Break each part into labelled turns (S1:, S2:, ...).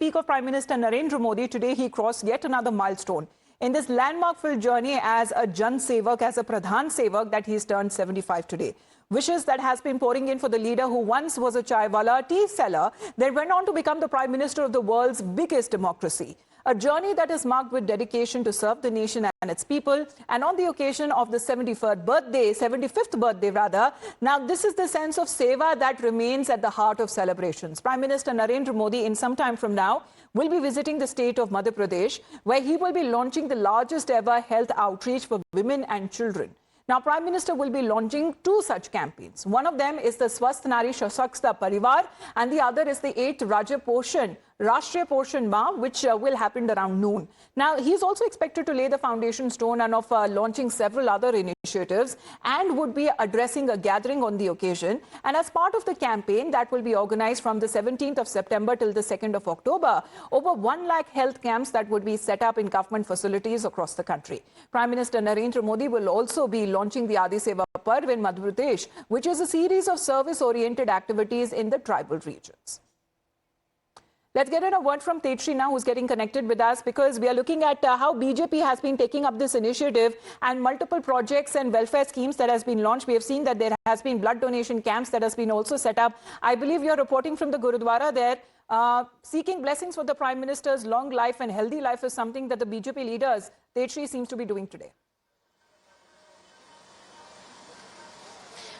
S1: speak of Prime Minister Narendra Modi, today he crossed yet another milestone in this landmark-filled journey as a Jan Sevak, as a Pradhan Sevak, that he's turned 75 today. Wishes that has been pouring in for the leader who once was a chaiwala, tea seller, then went on to become the Prime Minister of the world's biggest democracy. A journey that is marked with dedication to serve the nation and its people. And on the occasion of the 75th birthday rather, now this is the sense of seva that remains at the heart of celebrations. Prime Minister Narendra Modi, in some time from now, will be visiting the state of Madhya Pradesh, where he will be launching the largest ever health outreach for women and children. Now, Prime Minister will be launching two such campaigns. One of them is the Swasth Nari Sashakta Parivar, and the other is the 8th Rashtriya Poshan Ma, which will happen around noon. Now, he's also expected to lay the foundation stone and of launching several other initiatives, and would be addressing a gathering on the occasion. And as part of the campaign that will be organized from the 17th of September till the 2nd of October, over 1 lakh health camps that would be set up in government facilities across the country. Prime Minister Narendra Modi will also be launching the Adi Seva Parv in Madhya Pradesh, which is a series of service-oriented activities in the tribal regions. Let's get in a word from Tetri now, who's getting connected with us, because we are looking at how BJP has been taking up this initiative and multiple projects and welfare schemes that has been launched. We have seen that there has been blood donation camps that has been also set up. I believe you're reporting from the Gurudwara there. Seeking blessings for the Prime Minister's long life and healthy life is something that the BJP leaders, Tetri, seems to be doing today.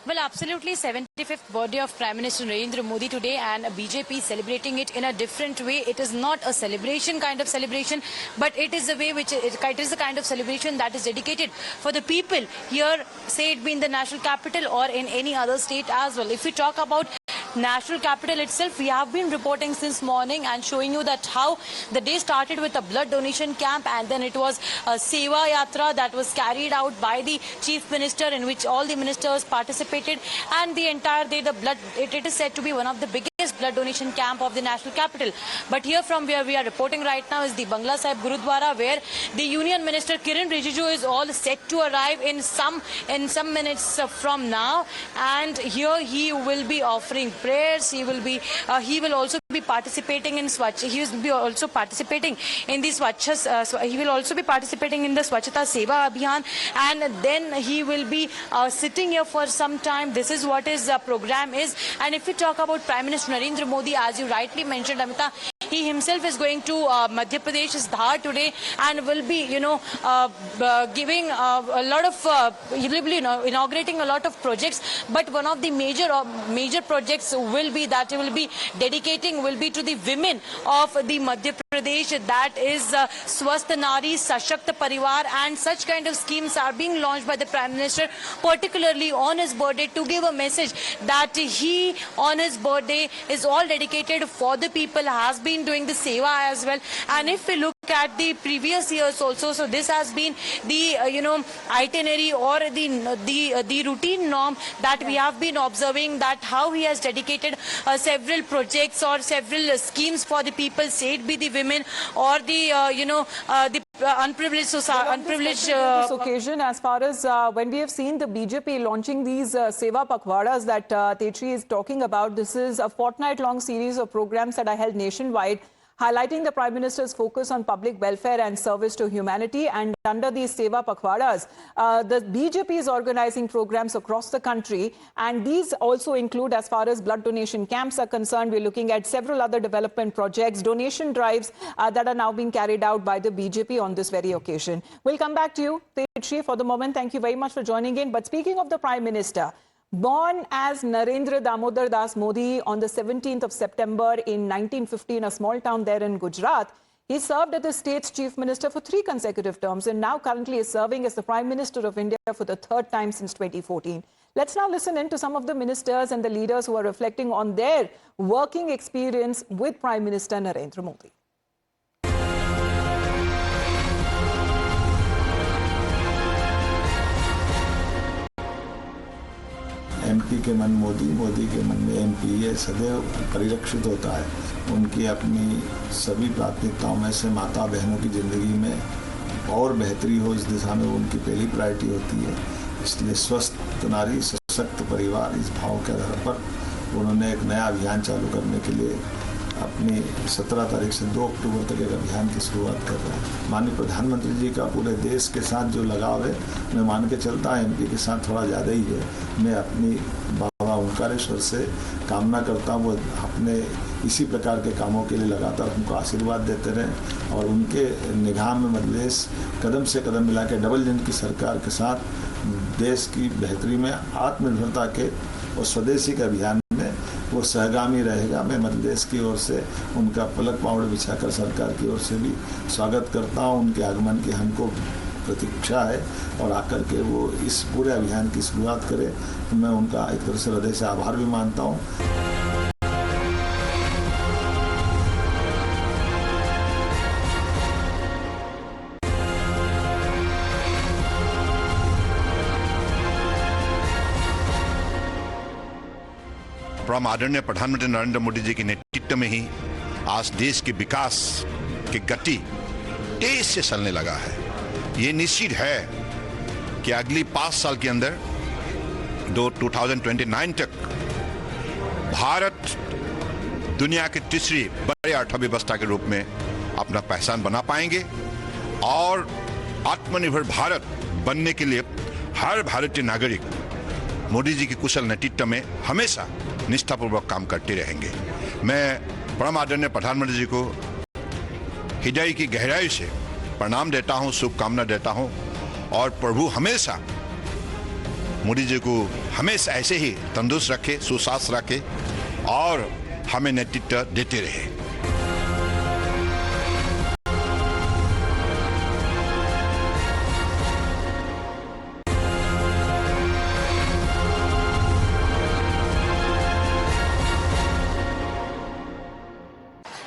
S2: Well, absolutely, 75th birthday of Prime Minister Narendra Modi today, and BJP celebrating it in a different way. It is not a celebration kind of celebration, but it is a way which it is the kind of celebration that is dedicated for the people here, say it be in the national capital or in any other state as well. If we talk about national capital itself, we have been reporting since morning and showing you that how the day started with a blood donation camp, and then it was a Seva Yatra that was carried out by the Chief Minister, in which all the ministers participated, and the entire day it is said to be one of the biggest blood donation camp of the national capital. But here from where we are reporting right now is the Bangla Sahib Gurudwara, where the Union Minister Kiran Rijiju is all set to arrive in some minutes from now, and here he will be offering prayers. He will also be participating in Swachh. He will be also participating in the Swachh. He will also be participating in the Swachhata Seva Abhiyan, and then he will be sitting here for some time. This is what his program is. And if we talk about Prime Minister Narendra Modi, as you rightly mentioned, Amita, he himself is going to Madhya Pradesh's Dhar today, and will be, giving a lot of, he will be inaugurating a lot of projects. But one of the major projects will be that he will be dedicating will be to the women of the Madhya Pradesh. That is Swasth Nari Sashakta Parivar, and such kind of schemes are being launched by the Prime Minister, particularly on his birthday, to give a message that he, on his birthday, is all dedicated for the people, has been doing the seva as well. And if we look at the previous years also, so this has been the itinerary or the routine norm that we have been observing, that how he has dedicated several projects or several schemes for the people, say it be the women or the unprivileged society,
S1: this occasion, as far as when we have seen the BJP launching these Seva Pakhwadas that Tetri is talking about, this is a fortnight-long series of programs that are held nationwide, highlighting the Prime Minister's focus on public welfare and service to humanity. And under these Seva Pakhwadas, the BJP is organizing programs across the country, and these also include, as far as blood donation camps are concerned, we're looking at several other development projects, donation drives that are now being carried out by the BJP on this very occasion. We'll come back to you, Tetri. For the moment, thank you very much for joining in. But speaking of the Prime Minister, born as Narendra Damodar Das Modi on the 17th of September in 1950 in a small town there in Gujarat, he served as the state's chief minister for 3 consecutive terms, and now currently is serving as the Prime Minister of India for the 3rd time since 2014. Let's now listen in to some of the ministers and the leaders who are reflecting on their working experience with Prime Minister Narendra Modi.
S3: MP के मन मोदी, मोदी के मन में MP, ये सदैव परिलक्षित होता है। उनकी अपनी सभी प्राथमिकताओं में से माता बहनों की ज़िंदगी में और बेहतरी हो, इस दिशा में उनकी पहली प्रायोरिटी होती है। इसलिए स्वस्थ नारी सशक्त परिवार, इस भाव के आधार पर उन्होंने एक नया अभियान चालू करने के लिए अपनी 17 तारीख से 2 अक्टूबर तक एक अभियान की शुरुआत कर रहा है। माननीय प्रधानमंत्री जी का पूरे देश के साथ जो लगाव है, मैं मान के चलता एमपी के साथ थोड़ा ज़्यादा ही है। मैं अपनी बाबा ओंकारेश्वर से कामना करता हूँ वो अपने इसी प्रकार के कामों के लिए लगातार हमको आशीर्वाद देते रहें और उनके निगाह में मजलिस कदम से कदम मिला के डबल इंजन की सरकार के साथ देश की बेहतरी में आत्मनिर्भरता के और स्वदेशी के अभियान में वो सहगामी रहेगा। मैं मजलिस की ओर से उनका पलक पावड़ बिछाकर सरकार की ओर से भी स्वागत करता हूँ। उनके आगमन की हमको प्रतीक्षा है और आकर के वो इस पूरे अभियान की शुरुआत करें, तो मैं उनका एक तरह से हृदय से आभार भी मानता हूँ।
S4: परम आदरणीय प्रधानमंत्री नरेंद्र मोदी जी के नेतृत्व में ही आज देश के विकास की गति तेज से चलने लगा है। ये निश्चित है कि अगली 5 साल के अंदर 2029 तक भारत दुनिया की तीसरी बड़ी अर्थव्यवस्था के रूप में अपना पहचान बना पाएंगे और आत्मनिर्भर भारत बनने के लिए हर भारतीय नागरिक मोदी जी के कुशल नेतृत्व में हमेशा निष्ठापूर्वक काम करते रहेंगे। मैं परम आदरणीय प्रधानमंत्री जी को हृदय की गहराई से प्रणाम देता हूं, शुभकामना देता हूं और प्रभु हमेशा मोदी जी को हमेशा ऐसे ही तंदुरुस्त रखे, सुस्वास्थ्य रखे और हमें नेतृत्व देते रहे।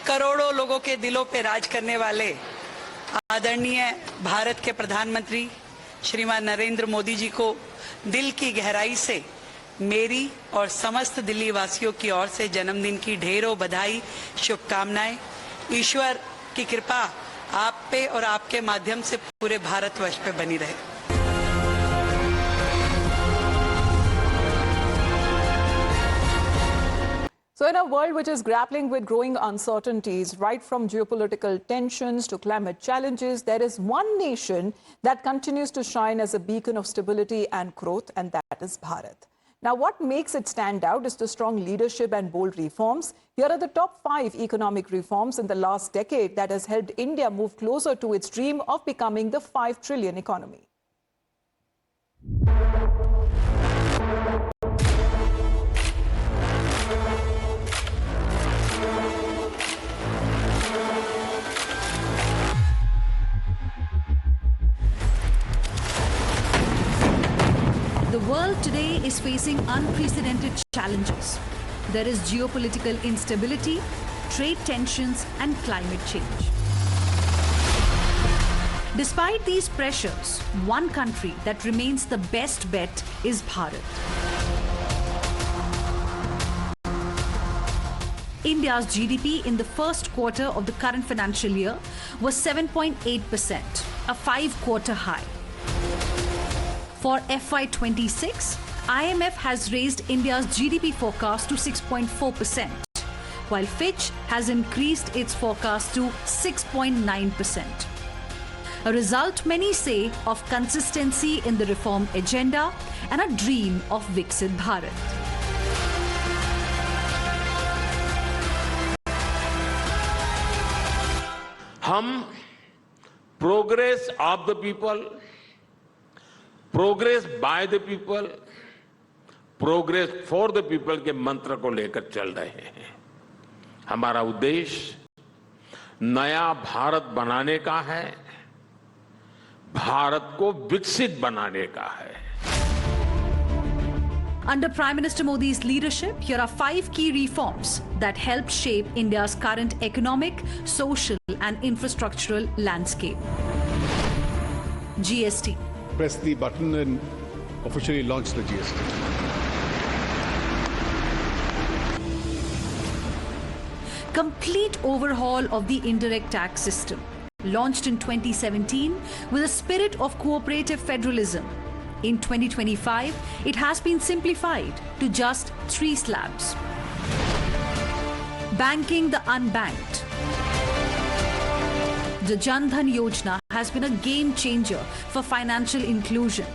S5: करोड़ों लोगों के दिलों पे राज करने वाले आदरणीय भारत के प्रधानमंत्री श्रीमान नरेंद्र मोदी जी को दिल की गहराई से मेरी और समस्त दिल्ली वासियों की ओर से जन्मदिन की ढेरों बधाई, शुभकामनाएं। ईश्वर की कृपा आप पे और आपके माध्यम से पूरे भारतवर्ष पे बनी रहे।
S1: So in a world which is grappling with growing uncertainties, right from geopolitical tensions to climate challenges, there is one nation that continues to shine as a beacon of stability and growth, and that is Bharat. Now, what makes it stand out is the strong leadership and bold reforms. Here are the top 5 economic reforms in the last decade that has helped India move closer to its dream of becoming the 5 trillion economy.
S6: The world today is facing unprecedented challenges. There is geopolitical instability, trade tensions, and climate change. Despite these pressures, one country that remains the best bet is Bharat. India's GDP in the first quarter of the current financial year was 7.8%, a 5-quarter high. For FY26, IMF has raised India's GDP forecast to 6.4%, while Fitch has increased its forecast to 6.9%. A result, many say, of consistency in the reform agenda and a dream of Viksit Bharat.
S7: हम progress of the people, progress by the people, progress for the people के मंत्र को लेकर चल रहे हैं। हमारा उद्देश्य नया भारत बनाने का है, भारत को विकसित बनाने का है।
S6: Under Prime Minister Modi's leadership, here are 5 key reforms that help shape India's current economic, social, and infrastructural landscape. GST.
S8: Press the button and officially launch the GST.
S6: Complete overhaul of the indirect tax system. Launched in 2017 with a spirit of cooperative federalism. In 2025, it has been simplified to just 3 slabs. banking the unbanked. The Jan Dhan Yojana has been a game changer for financial inclusion,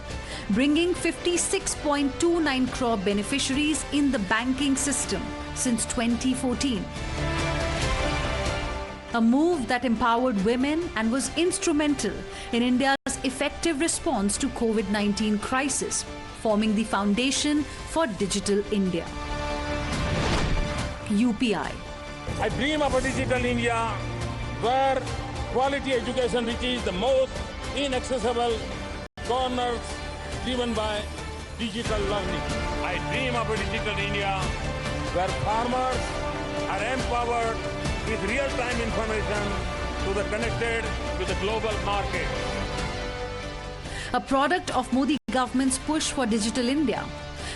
S6: bringing 56.29 crore beneficiaries in the banking system since 2014. A move that empowered women and was instrumental in India's effective response to COVID-19 crisis, forming the foundation for Digital India. UPI.
S7: I dream of a digital India where quality education reaches the most inaccessible corners driven by digital learning. I dream of a digital India where farmers are empowered with real-time information to the connected with the global market.
S6: A product of Modi government's push for Digital India,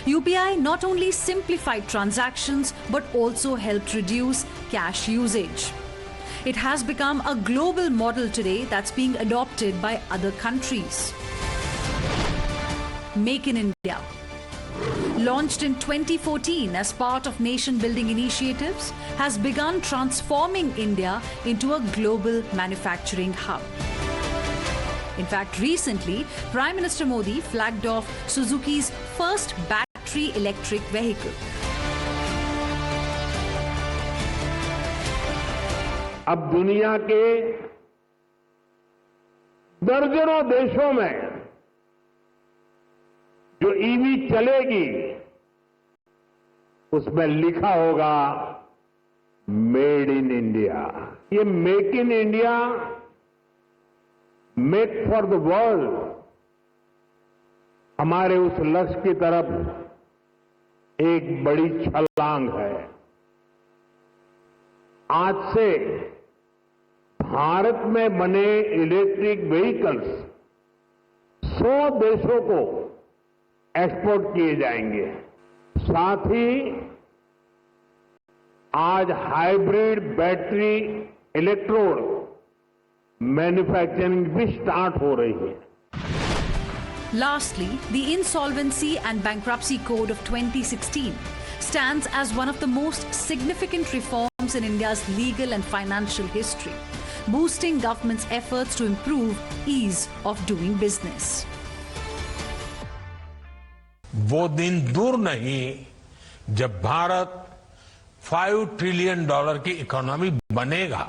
S6: UPI not only simplified transactions but also helped reduce cash usage. It has become a global model today that's being adopted by other countries. Make in India. Launched in 2014 as part of nation-building initiatives, has begun transforming India into a global manufacturing hub. In fact, recently, Prime Minister Modi flagged off Suzuki's first battery electric vehicle.
S7: अब दुनिया के दर्जनों देशों में जो EV चलेगी उसमें लिखा होगा मेड इन इंडिया। ये make in India, make for the world हमारे उस लक्ष्य की तरफ एक बड़ी छलांग है। आज से भारत में बने इलेक्ट्रिक व्हीकल्स 100 देशों को एक्सपोर्ट किए जाएंगे। साथ ही आज हाइब्रिड बैटरी इलेक्ट्रोड मैन्युफैक्चरिंग भी स्टार्ट हो रही है।
S6: Lastly, the Insolvency and Bankruptcy Code of 2016 stands as one of the most significant reforms in India's legal and financial history, boosting government's efforts to improve ease of doing business.
S7: वो दिन दूर नहीं जब Bharat $5 trillion की economy बनेगा।